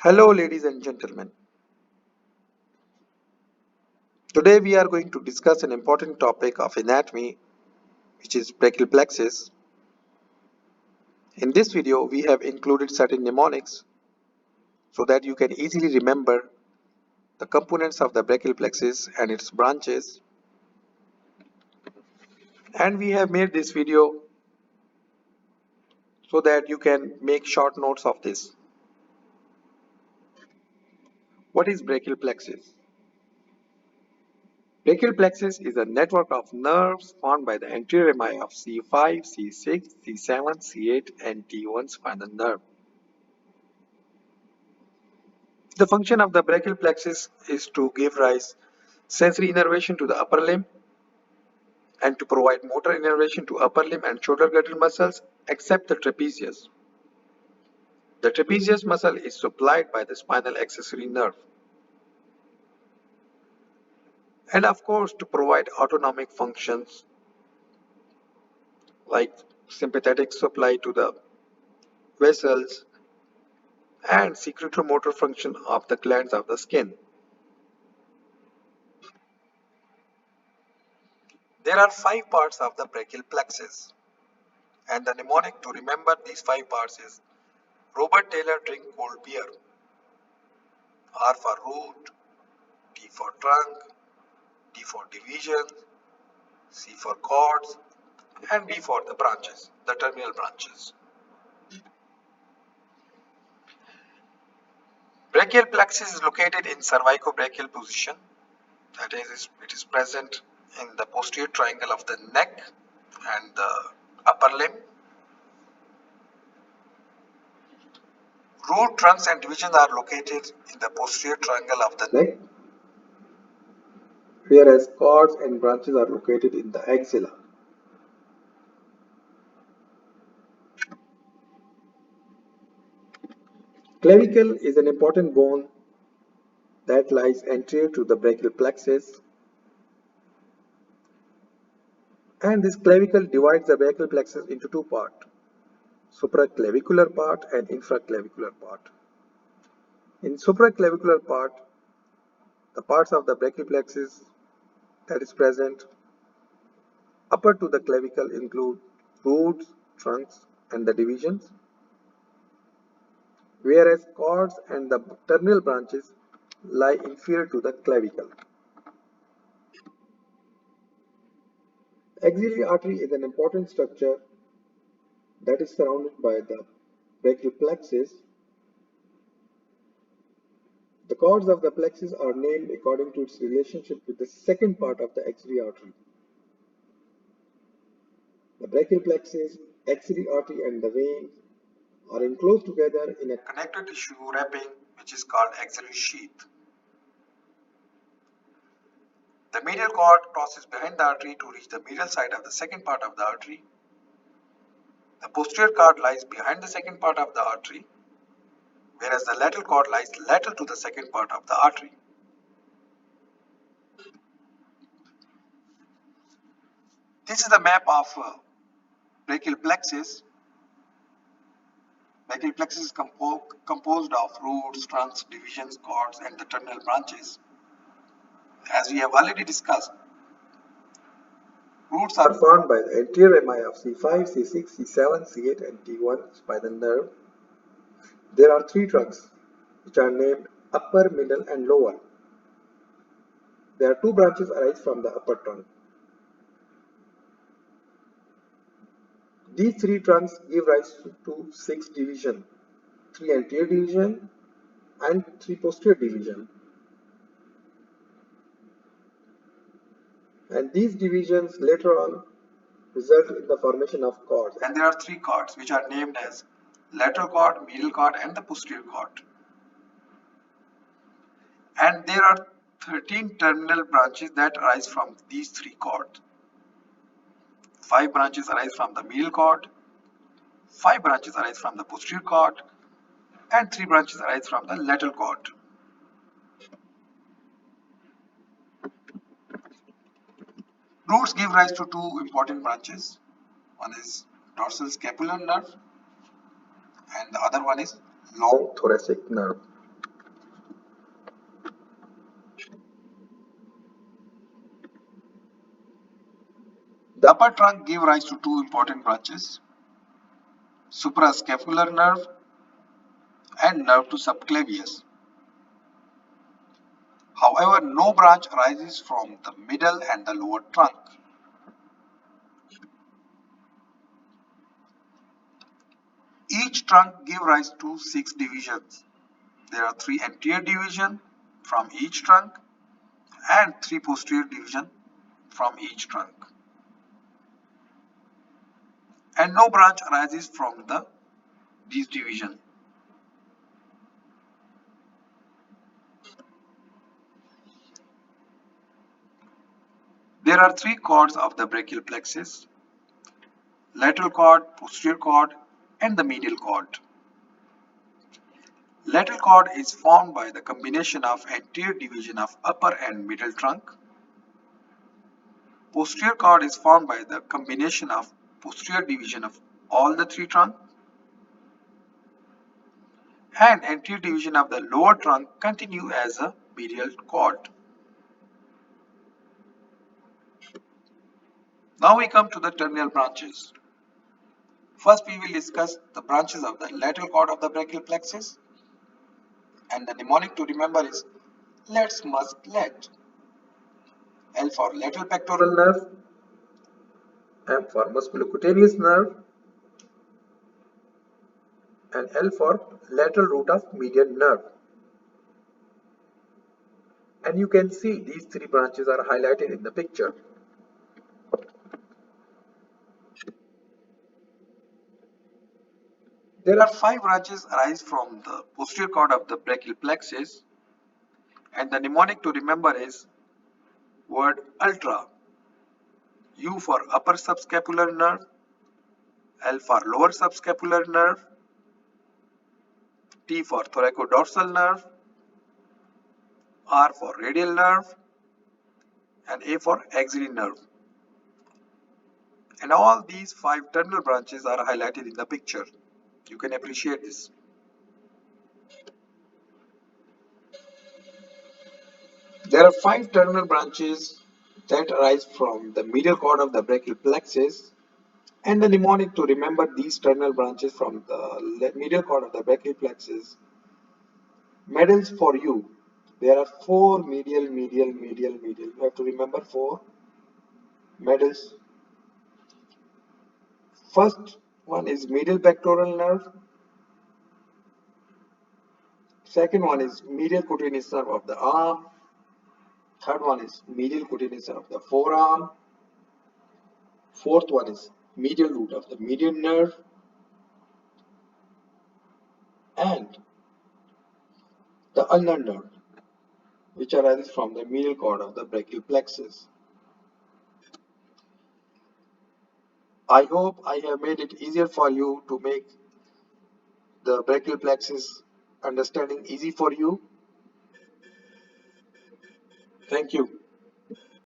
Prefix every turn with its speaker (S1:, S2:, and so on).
S1: Hello, ladies and gentlemen. Today we are going to discuss an important topic of anatomy, which is brachial plexus. In this video, we have included certain mnemonics so that you can easily remember the components of the brachial plexus and its branches. And we have made this video so that you can make short notes of this. What is brachial plexus? Brachial plexus is a network of nerves formed by the anterior rami of C5, C6, C7, C8, and T1 spinal nerve. The function of the brachial plexus is to give rise sensory innervation to the upper limb and to provide motor innervation to upper limb and shoulder girdle muscles except the trapezius. The trapezius muscle is supplied by the spinal accessory nerve. And of course to provide autonomic functions like sympathetic supply to the vessels and secretomotor function of the glands of the skin. There are 5 parts of the brachial plexus, and the mnemonic to remember these 5 parts is Robert Taylor drink cold beer. R for root, T for trunk, D for division, C for cords, and B for the branches, the terminal branches. Brachial plexus is located in cervicobrachial position. That is, it is present in the posterior triangle of the neck and the upper limb. Root, trunks, and divisions are located in the posterior triangle of the neck, whereas cords and branches are located in the axilla. Clavicle is an important bone that lies anterior to the brachial plexus, and this clavicle divides the brachial plexus into 2 parts, supraclavicular part and infraclavicular part. In supraclavicular part, the parts of the brachial plexus that is present upper to the clavicle include roots, trunks, and the divisions, whereas cords and the terminal branches lie inferior to the clavicle. Axillary artery is an important structure that is surrounded by the brachial plexus. The cords of the plexus are named according to its relationship with the second part of the axillary artery. The brachial plexus, axillary artery, and the veins are enclosed together in a connective tissue wrapping which is called axillary sheath. The medial cord crosses behind the artery to reach the medial side of the second part of the artery. The posterior cord lies behind the second part of the artery, whereas the lateral cord lies lateral to the second part of the artery. This is the map of brachial plexus. Brachial plexus is composed of roots, trunks, divisions, cords, and the terminal branches. As we have already discussed, roots are formed by the anterior rami of C5, C6, C7, C8, and T1 spinal nerve. There are 3 trunks, which are named upper, middle, and lower. There are 2 branches arise from the upper trunk. These 3 trunks give rise to 6 divisions, 3 anterior division and 3 posterior division. And these divisions later on result in the formation of cords. And there are 3 cords which are named as lateral cord, medial cord, and the posterior cord. And there are 13 terminal branches that arise from these 3 cords. 5 branches arise from the medial cord, 5 branches arise from the posterior cord, and 3 branches arise from the lateral cord. Roots give rise to 2 important branches. One is dorsal scapular nerve and the other one is long thoracic nerve. upper trunk give rise to two important branches, suprascapular nerve and nerve to subclavius. However, no branch arises from the middle and the lower trunk. Each trunk give rise to 6 divisions. There are 3 anterior divisions from each trunk and 3 posterior divisions from each trunk. And no branch arises from these divisions. There are 3 cords of the brachial plexus: lateral cord, posterior cord, and the medial cord. Lateral cord is formed by the combination of anterior division of upper and middle trunk. Posterior cord is formed by the combination of posterior division of all the 3 trunks. And anterior division of the lower trunk continue as a medial cord. Now we come to the terminal branches. First we will discuss the branches of the lateral cord of the brachial plexus, and the mnemonic to remember is let's must let. L for lateral pectoral nerve, M for musculocutaneous nerve, and L for lateral root of median nerve. And you can see these 3 branches are highlighted in the picture. There are 5 branches arise from the posterior cord of the brachial plexus, and the mnemonic to remember is word ultra. U for upper subscapular nerve, L for lower subscapular nerve, T for thoracodorsal nerve, R for radial nerve, and A for axillary nerve. And all these 5 terminal branches are highlighted in the picture. You can appreciate this. There are 5 terminal branches that arise from the medial cord of the brachial plexus, and the mnemonic to remember these terminal branches from the medial cord of the brachial plexus. Medals for you. There are 4 medial. You have to remember 4 medals. First one is medial pectoral nerve. Second one is medial cutaneous nerve of the arm. Third one is medial cutaneous nerve of the forearm. Fourth one is medial root of the median nerve. And the ulnar nerve, which arises from the medial cord of the brachial plexus. I hope I have made it easier for you to make the brachial plexus understanding easy for you. Thank you.